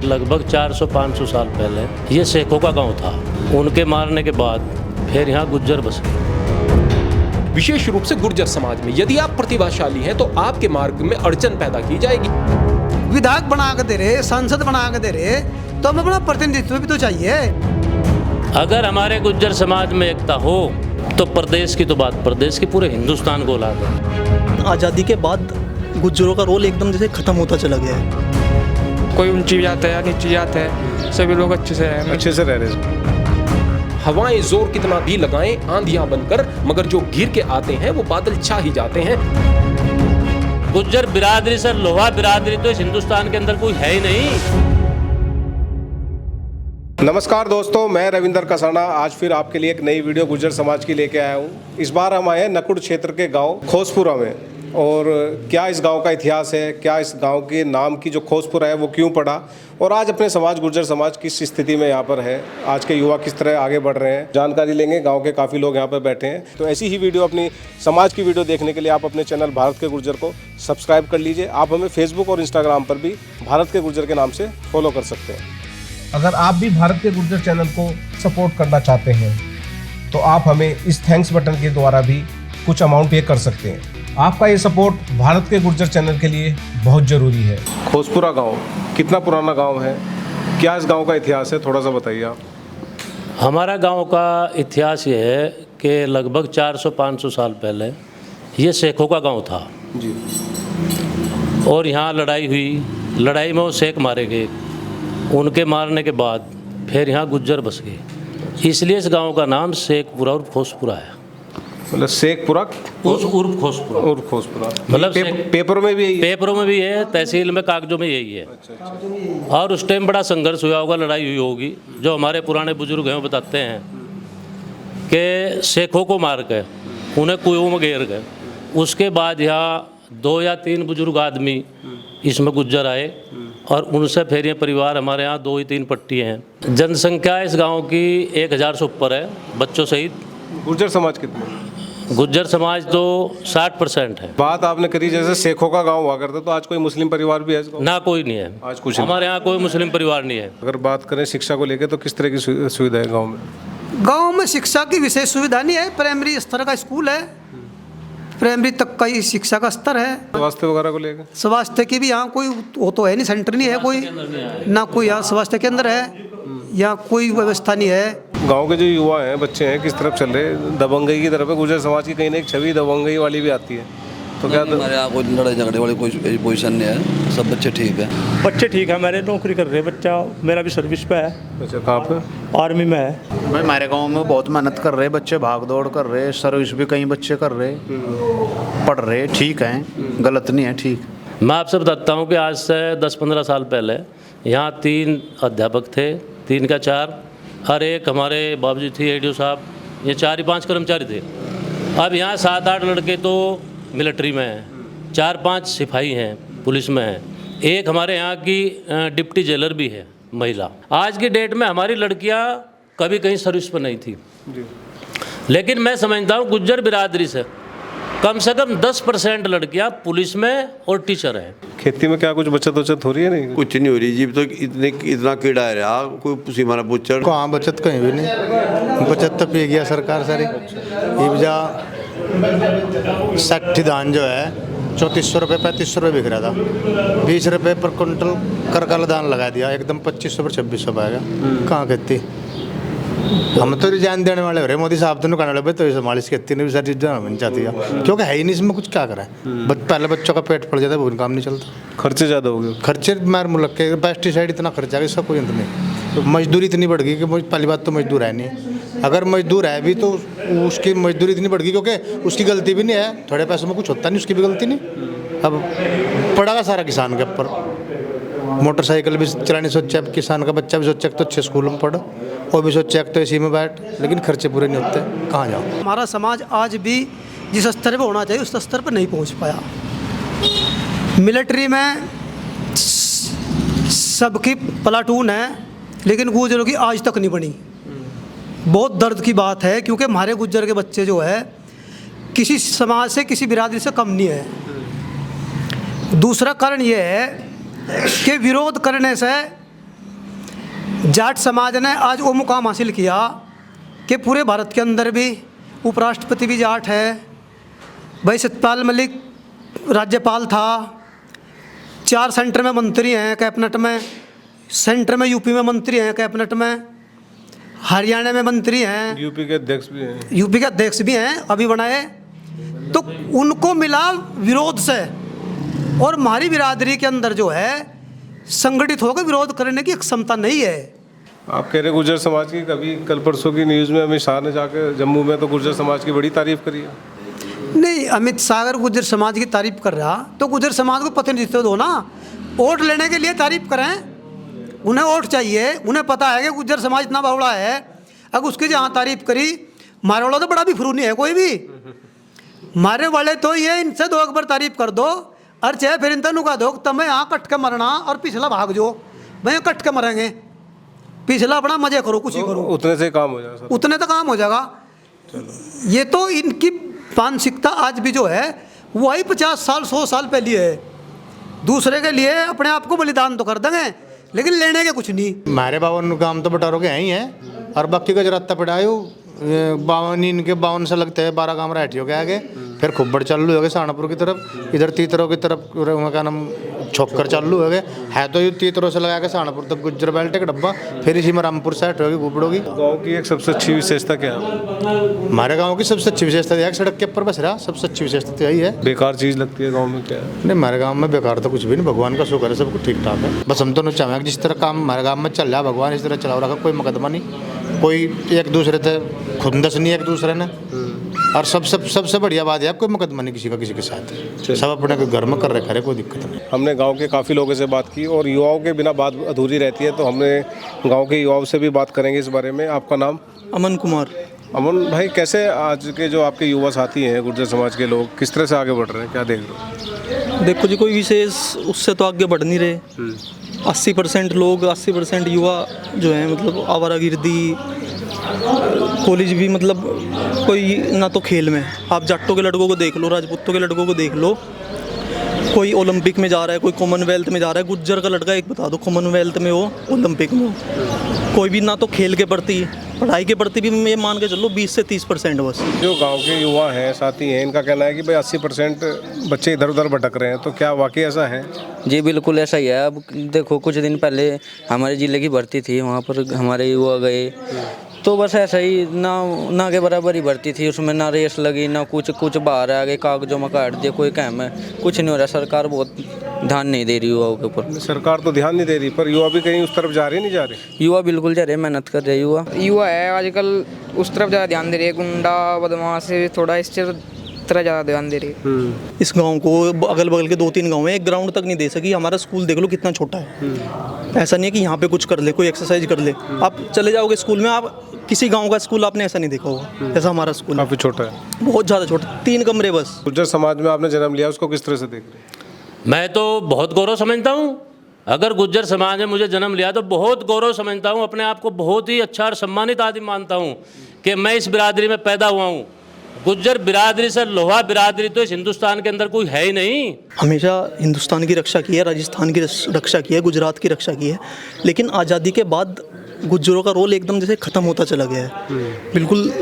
लगभग 400-500 साल पहले ये शेखों का गांव था। उनके मारने के बाद फिर यहाँ गुज्जर बस गए। विशेष रूप से गुर्जर समाज में यदि आप प्रतिभाशाली हैं तो आपके मार्ग में अड़चन पैदा की जाएगी। विधायक बना के दे रहे, सांसद बना के दे रहे, तो हमें अपना प्रतिनिधित्व भी तो चाहिए। अगर हमारे गुज्जर समाज में एकता हो तो प्रदेश की तो बात, प्रदेश की पूरे हिंदुस्तान को ला दे। आज़ादी के बाद गुज्जरों का रोल एकदम जैसे खत्म होता चला गया है। कोई ऊंची जात है या नीची जात है, सभी लोग अच्छे से रह रहे। हवाएं जोर कितना भी लगाएं आंधियां बनकर, मगर जो घिर के आते हैं वो बादल छा ही जाते हैं। गुज्जर बिरादरी से लोहा बिरादरी तो इस हिंदुस्तान के अंदर कोई है ही नहीं। नमस्कार दोस्तों, मैं रविंदर कसाना आज फिर आपके लिए एक नई वीडियो गुज्जर समाज की लेके आया हूँ। इस बार हम आए हैं नकुड़ क्षेत्र के गांव खोसपुरा में। और क्या इस गांव का इतिहास है, क्या इस गांव के नाम की जो खोसपुरा है वो क्यों पड़ा, और आज अपने समाज गुज्जर समाज किस स्थिति में यहाँ पर है, आज के युवा किस तरह आगे बढ़ रहे हैं, जानकारी लेंगे। गांव के काफ़ी लोग यहाँ पर बैठे हैं। तो ऐसी ही वीडियो, अपनी समाज की वीडियो देखने के लिए आप अपने चैनल भारत के गुज्जर को सब्सक्राइब कर लीजिए। आप हमें फेसबुक और इंस्टाग्राम पर भी भारत के गुज्जर के नाम से फॉलो कर सकते हैं। अगर आप भी भारत के गुज्जर चैनल को सपोर्ट करना चाहते हैं तो आप हमें इस थैंक्स बटन के द्वारा भी कुछ अमाउंट पे कर सकते हैं। आपका ये सपोर्ट भारत के गुज्जर चैनल के लिए बहुत ज़रूरी है। खोसपुरा गांव कितना पुराना गांव है, क्या इस गांव का इतिहास है, थोड़ा सा बताइए आप। हमारा गांव का इतिहास ये है कि लगभग 400-500 साल पहले ये शेखों का गांव था जी। और यहाँ लड़ाई हुई। लड़ाई में वो शेख मारे गए। उनके मारने के बाद फिर यहाँ गुज्जर बस गए, इसलिए इस गांव का नाम शेखपुरा और खोसपुरा है। मतलब शेखपुरा उर्फ खोसपुरा मतलब पेपरों में भी है, तहसील में कागजों में यही है। अच्छा। और उस टाइम बड़ा संघर्ष हुआ होगा, लड़ाई हुई होगी। जो हमारे पुराने बुजुर्ग हैं वो बताते हैं कि शेखों को मार के उन्हें कुएं में घेर गए। उसके बाद यहाँ 2 या 3 बुजुर्ग आदमी इसमें गुज्जर आए और उनसे फिर ये परिवार हमारे यहाँ 2 ही 3 पट्टी हैं। जनसंख्या इस गांव की 1000 से ऊपर है, बच्चों सहित। गुज्जर समाज कितने? गुज्जर समाज तो 60% है। बात आपने करी जैसे शेखों का गांव हुआ करता, तो आज कोई मुस्लिम परिवार भी है इसको? ना, कोई नहीं है। आज कुछ हमारे यहाँ कोई मुस्लिम परिवार नहीं है। अगर बात करें शिक्षा को लेकर तो किस तरह की सुविधा है गाँव में? गांव में शिक्षा की विशेष सुविधा नहीं है। प्राइमरी स्तर का स्कूल है, प्राइमरी तक का ही शिक्षा का स्तर है। स्वास्थ्य वगैरह को लेकर? स्वास्थ्य की भी यहाँ कोई वो तो है नहीं, सेंटर नहीं है कोई, ना कोई यहाँ स्वास्थ्य केंद्र है, यहाँ कोई व्यवस्था नहीं है। गांव के जो युवा हैं, बच्चे हैं, किस तरफ चल रहे हैं? दबंगई की तरफ है। गुज्जर समाज की कहीं ना एक छवि दबंगई वाली भी आती है, तो क्या हमारे यहाँ कोई लड़ाई झगड़े वाली कोई पोजीशन नहीं है, सब बच्चे ठीक है। बच्चे ठीक है, मेरे नौकरी कर रहे हैं, बच्चा मेरा भी सर्विस पे है। अच्छा, कहाँ पे? आर्मी में है। भाई हमारे गांव में बहुत मेहनत कर रहे बच्चे, भाग दौड़ कर रहे, सर्विस भी कई बच्चे कर रहे, पढ़ रहे, ठीक हैं, गलत नहीं है, ठीक। मैं आपसे बताता हूँ कि आज से 10-15 साल पहले यहाँ 3 अध्यापक थे, 3 का 4, और एक हमारे बाबूजी थे एडीओ साहब। ये 4 ही 5 कर्मचारी थे। अब यहाँ 7-8 लड़के तो मिलिट्री में हैं, 4-5 सिपाही हैं, पुलिस में हैं, एक हमारे यहाँ की डिप्टी जेलर भी है महिला। आज की डेट में हमारी लड़कियाँ कभी कहीं सर्विस पर नहीं थी, लेकिन मैं समझता हूँ गुज्जर बिरादरी से कम 10% लड़कियाँ पुलिस में और टीचर हैं। खेती में क्या कुछ बचत हो रही है? नहीं, कुछ नहीं हो रही जी। तो इतना कीड़ा है रहा, कोई सीमाना पुच्छर कहाँ बचत कहीं भी नहीं। बचत तो पी गया सरकार सारी। इब्जा 60 धान जो है 3400 रुपये 3500 रुपये बिक रहा था, 20 रुपये पर कुंटल करकल दान लगा दिया, एकदम 2500 पर 2600 पाएगा। कहाँ खेती? हम तो रिजाइन देने वाले हो रहे, मोदी साहब तो कहने वाले तो ये मालिश खेती ने भी सारी चीज़ें हमें चाहती है, क्योंकि है ही नहीं इसमें कुछ। क्या करें, पहले बच्चों का पेट पड़ जाता है, वो काम नहीं चलता, खर्चे ज़्यादा हो गए। खर्चे मार मुल्क के पेस्टिसाइड इतना खर्चा है, इसका कोई अंत नहीं। मजदूरी इतनी बढ़ गई कि पहली बात तो मजदूर है नहीं, अगर मजदूर है भी तो उसकी मजदूरी इतनी बढ़ गई क्योंकि उसकी गलती भी नहीं है, थोड़े पैसों में कुछ होता नहीं, उसकी भी गलती नहीं। अब पड़ेगा सारा किसान के ऊपर। मोटरसाइकिल भी चलानी सोचा, किसान का बच्चा भी सोचा तो अच्छे स्कूल में पढ़ो, वो भी सोचा तो इसी में बैठ, लेकिन खर्चे पूरे नहीं होते, कहाँ जाओ। हमारा समाज आज भी जिस स्तर पर होना चाहिए उस स्तर पर नहीं पहुँच पाया। मिलिट्री में सबकी प्लाटून है, लेकिन गुज्जरों की आज तक नहीं बनी। बहुत दर्द की बात है, क्योंकि हमारे गुज्जर के बच्चे जो है किसी समाज से, किसी बिरादरी से कम नहीं है। दूसरा कारण ये है कि विरोध करने से जाट समाज ने आज वो मुकाम हासिल किया कि पूरे भारत के अंदर भी उपराष्ट्रपति भी जाट है, भाई सत्यपाल मलिक राज्यपाल था, 4 सेंटर में मंत्री हैं कैबिनेट में, सेंटर में यूपी में मंत्री हैं कैबिनेट में, हरियाणा में मंत्री हैं, यूपी के अध्यक्ष भी हैं, यूपी के अध्यक्ष भी हैं अभी बनाए। तो उनको मिला विरोध से, और हमारी बिरादरी के अंदर जो है संगठित होकर विरोध करने की क्षमता नहीं है। आप कह रहे गुर्जर समाज की, कभी कल परसों की न्यूज़ में अमित शाह ने जाकर जम्मू में तो गुर्जर समाज की बड़ी तारीफ करी है। नहीं, अमित शाह अगर गुर्जर समाज की तारीफ कर रहा तो गुर्जर समाज को प्रतिनिधित्व दो ना, वोट लेने के लिए तारीफ करें, उन्हें वोट चाहिए, उन्हें पता है कि गुर्जर समाज इतना बहुड़ा है। अगर उसकी जहाँ तारीफ करी, मारे वाला तो बड़ा भी फरू नहीं है कोई भी, मारे वाले तो ये इनसे 2 अकबर तारीफ कर दो, और चाहे फिर इन तनु का दो तुम्हें यहाँ कट के मरना और पिछला भाग जो, भैया कट के मरेंगे, पिछला अपना मजे करो, कुछ ही करो, उतने से काम हो जाएगा, उतने तो काम हो जाएगा। ये तो इनकी मानसिकता आज भी जो है वही 50 साल 100 साल पहले है। दूसरे के लिए अपने आप को बलिदान तो कर देंगे, लेकिन लेने के कुछ नहीं। हमारे 52 काम तो बटारों के हैं ही हैं, और बाकी का जराता पड़ायो 52 इनके 52 से लगते हैं 12 काम राइटियों के आगे, फिर खुब्बड़ चालू हो गए सहारनपुर की तरफ, इधर तीतरों की तरफ क्या नाम छोकर चालू हो गए है, तो ये तीतरों से लगा के सहारनपुर तक गुज्जर बेल्ट का डब्बा, फिर इसी में रामपुर सेट होगी गुबड़ होगी। गाँव की एक सबसे अच्छी विशेषता क्या है? हमारे गाँव की सबसे अच्छी विशेषता यह है कि सड़क के ऊपर बस रहा, सबसे अच्छी विशेषता तो यही है। बेकार चीज़ लगती है गाँव में क्या है? नहीं, हमारे गाँव में बेकार तो कुछ भी नहीं, भगवान का शुक्र है, सब कुछ ठीक ठाक है। बस हम तो नहीं चाहेंगे जिस तरह काम हमारे गाँव में चल रहा है भगवान इस तरह चला रखा, कोई मुकदमा नहीं, कोई एक दूसरे से खुंदस नहीं एक दूसरे ने, और सबसे बढ़िया बात है कोई मुकदमा नहीं किसी का किसी के साथ, सब अपने घर में कर रखा है, कोई दिक्कत नहीं। हमने गांव के काफ़ी लोगों से बात की और युवाओं के बिना बात अधूरी रहती है, तो हमने गांव के युवाओं से भी बात करेंगे इस बारे में। आपका नाम? अमन कुमार। अमन भाई, कैसे आज के जो आपके युवा साथी हैं गुर्जर समाज के लोग किस तरह से आगे बढ़ रहे हैं, क्या देख रहे हो? देखो जी, कोई विशेष उससे तो आगे बढ़ नहीं रहे। 80% लोग, 80% युवा जो है मतलब आवारागर्दी, कॉलेज भी मतलब कोई ना तो खेल में, आप जाटों के लड़कों को देख लो, राजपूतों के लड़कों को देख लो, कोई ओलंपिक में जा रहा है, कोई कॉमनवेल्थ में जा रहा है। गुज्जर का लड़का एक बता दो कॉमनवेल्थ में हो, ओलंपिक में हो, कोई भी ना तो खेल के प्रति, पढ़ाई के प्रति भी मैं मान के चलो 20 से 30% बस। जो गांव के युवा हैं साथी हैं, इनका कहना है कि भाई 80% बच्चे इधर उधर भटक रहे हैं, तो क्या वाकई ऐसा है? जी बिल्कुल ऐसा ही है। अब देखो कुछ दिन पहले हमारे ज़िले की भर्ती थी, वहाँ पर हमारे युवा गए, तो बस ऐसा ही ना के बराबर ही भर्ती थी, उसमें ना रेस लगी ना कुछ बाहर आ गए, कागजों में काट दिया, कोई काम है कुछ नहीं हो रहा। सरकार बहुत ध्यान नहीं दे रही युवाओं के ऊपर। सरकार तो ध्यान नहीं दे रही, पर युवा भी कहीं उस तरफ जा रहे नहीं जा रहे? युवा बिल्कुल जा रहे, मेहनत कर रहे युवा है आजकल उस तरफ ज़्यादा ध्यान दे रही है, गुंडा बदमाश से थोड़ा इस तरह ज़्यादा ध्यान दे रही है। इस गांव को अगल बगल के 2-3 गांव में एक ग्राउंड तक नहीं दे सकी। हमारा स्कूल देख लो कितना छोटा है, ऐसा नहीं है कि यहाँ पे कुछ कर ले, कोई एक्सरसाइज कर ले। आप चले जाओगे स्कूल में, आप किसी गांव का स्कूल आपने ऐसा नहीं देखा होगा जैसा हमारा स्कूल काफ़ी छोटा है, बहुत ज़्यादा छोटा, 3 कमरे बस। गुर्जर समाज में आपने जन्म लिया, उसको किस तरह से देख रहे हैं? मैं तो बहुत गौरव समझता हूँ। अगर गुज्जर समाज ने मुझे जन्म लिया तो बहुत गौरव समझता हूँ, अपने आप को बहुत ही अच्छा और सम्मानित आदमी मानता हूँ कि मैं इस बिरादरी में पैदा हुआ हूँ। गुज्जर बिरादरी से लोहा बिरादरी तो इस हिंदुस्तान के अंदर कोई है ही नहीं। हमेशा हिंदुस्तान की रक्षा की है, राजस्थान की रक्षा की है, गुजरात की रक्षा की है, लेकिन आज़ादी के बाद गुज्जरों का रोल एकदम जैसे ख़त्म होता चला गया है, बिल्कुल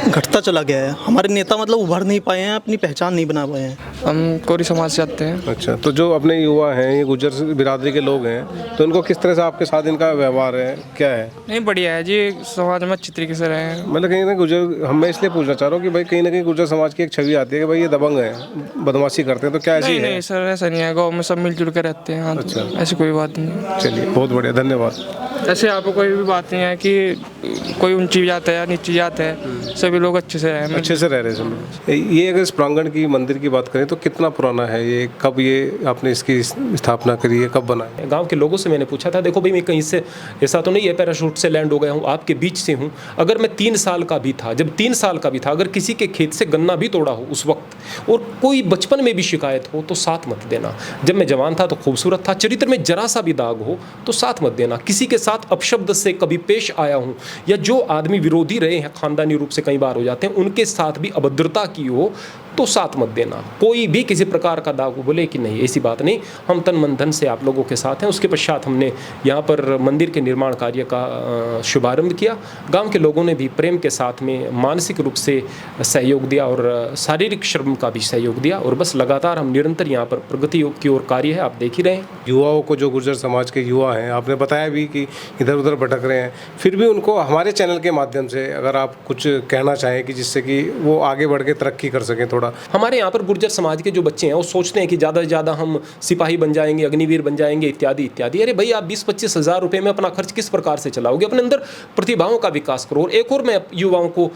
घटता चला गया है। हमारे नेता मतलब उभर नहीं पाए हैं, अपनी पहचान नहीं बना पाए हैं। हम कोरी समाज से आते हैं। अच्छा, तो जो अपने युवा हैं, ये गुर्जर बिरादरी के लोग हैं, तो उनको किस तरह से आपके साथ इनका व्यवहार है, क्या है? नहीं बढ़िया है जी, समाज में अच्छी तरीके से रहे। मतलब कहीं ना गुर्जर, मैं इसलिए पूछना चाह रहा हूँ कि भाई कहीं ना कहीं गुर्जर समाज की एक छवि आती है कि भाई ये दबंग है, बदमाशी करते हैं, तो क्या ऐसी है? नहीं सर, ऐसा नहीं है, गाँव में सब मिलजुल कर रहते हैं। हाँ, अच्छा, ऐसी कोई बात नहीं। चलिए, बहुत बढ़िया, धन्यवाद। ऐसे आपको कोई भी बात नहीं है कि कोई ऊंची जात है या नीची जात है, सभी लोग अच्छे से रहे हैं सब। ये अगर इस प्रांगण की, मंदिर की बात करें तो कितना पुराना है ये, कब ये आपने इसकी स्थापना करी है, कब बना है? गांव के लोगों से मैंने पूछा था, देखो भाई मैं कहीं से ऐसा तो नहीं है पैराशूट से लैंड हो गया हूँ, आपके बीच से हूँ। अगर मैं 3 साल का भी था, जब 3 साल का भी था, अगर किसी के खेत से गन्ना भी तोड़ा हो उस वक्त, और कोई बचपन में भी शिकायत हो तो साथ मत देना। जब मैं जवान था तो खूबसूरत था, चरित्र में जरा सा भी दाग हो तो साथ मत देना। किसी के साथ अपशब्द से कभी पेश आया हूँ, या जो आदमी विरोधी रहे हैं, खानदानी रूप से कई बार हो जाते हैं, उनके साथ भी अभद्रता की हो तो साथ मत देना। कोई भी किसी प्रकार का दाग बोले कि नहीं, ऐसी बात नहीं, हम तन मन धन से आप लोगों के साथ हैं। उसके पश्चात हमने यहाँ पर मंदिर के निर्माण कार्य का शुभारंभ किया। गांव के लोगों ने भी प्रेम के साथ में मानसिक रूप से सहयोग दिया और शारीरिक श्रम का भी सहयोग दिया, और बस लगातार हम निरंतर यहाँ पर प्रगति की ओर कार्य है, आप देख ही रहे हैं। युवाओं को, जो गुर्जर समाज के युवा हैं, आपने बताया भी कि इधर उधर भटक रहे हैं, फिर भी उनको हमारे चैनल के माध्यम से अगर आप कुछ कहना चाहें कि जिससे कि वो आगे बढ़ के तरक्की कर सकें थोड़ा। हमारे यहाँ पर गुर्जर समाज के जो बच्चे हैं वो सोचते हैं कि ज़्यादा से ज़्यादा हम सिपाही बन जाएंगे, अग्निवीर बन जाएंगे, इत्यादि इत्यादि। अरे भाई, आप 20-25 हज़ार रुपये में अपना खर्च किस प्रकार से चलाओगे? अपने अंदर प्रतिभाओं का विकास करो। और एक और मैं युवाओं को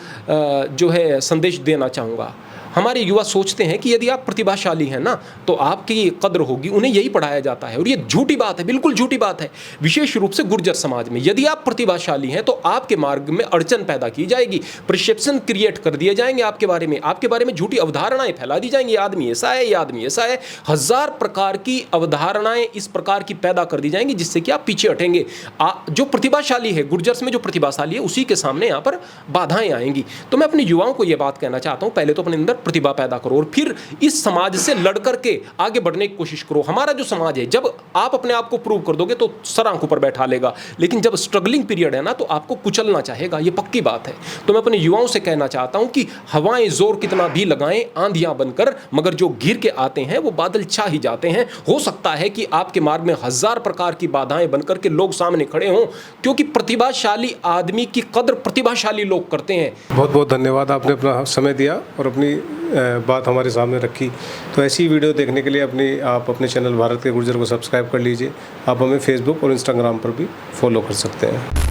जो है संदेश देना चाहूँगा। हमारे युवा सोचते हैं कि यदि आप प्रतिभाशाली हैं ना तो आपकी कद्र होगी, उन्हें यही पढ़ाया जाता है, और ये झूठी बात है, बिल्कुल झूठी बात है। विशेष रूप से गुर्जर समाज में यदि आप प्रतिभाशाली हैं तो आपके मार्ग में अड़चन पैदा की जाएगी, परसेप्शन क्रिएट कर दिए जाएंगे आपके बारे में झूठी अवधारणाएं फैला दी जाएंगी। आदमी ऐसा है, ये आदमी ऐसा है, हजार प्रकार की अवधारणाएं इस प्रकार की पैदा कर दी जाएंगी जिससे कि आप पीछे हटेंगे। जो प्रतिभाशाली है, गुर्जर्स में जो प्रतिभाशाली है, उसी के सामने यहाँ पर बाधाएं आएंगी। तो मैं अपने युवाओं को यह बात कहना चाहता हूँ, पहले तो अपने अंदर प्रतिभा पैदा करो और फिर इस समाज से लड़ करके आगे बढ़ने की कोशिश करो। हमारा जो समाज है, जब आप अपने आप को प्रूव कर दोगे तो सर आंखों पर बैठा लेगा, लेकिन जब स्ट्रगलिंग पीरियड है ना तो आपको कुचलना चाहेगा, ये पक्की बात है। तो मैं अपने युवाओं से कहना चाहता हूं कि हवाएं जोर कितना भी लगाएं आंधियां बनकर, मगर जो घिर के आते हैं वो बादल छा ही जाते हैं। हो सकता है कि आपके मार्ग में हजार प्रकार की बाधाएं बनकर के लोग सामने खड़े हों, क्योंकि प्रतिभाशाली आदमी की कद्र प्रतिभाशाली लोग करते हैं। बहुत बहुत धन्यवाद, आपने अपना समय दिया और अपनी बात हमारे सामने रखी। तो ऐसी वीडियो देखने के लिए आप अपने चैनल भारत के गुर्जर को सब्सक्राइब कर लीजिए। आप हमें फेसबुक और इंस्टाग्राम पर भी फॉलो कर सकते हैं।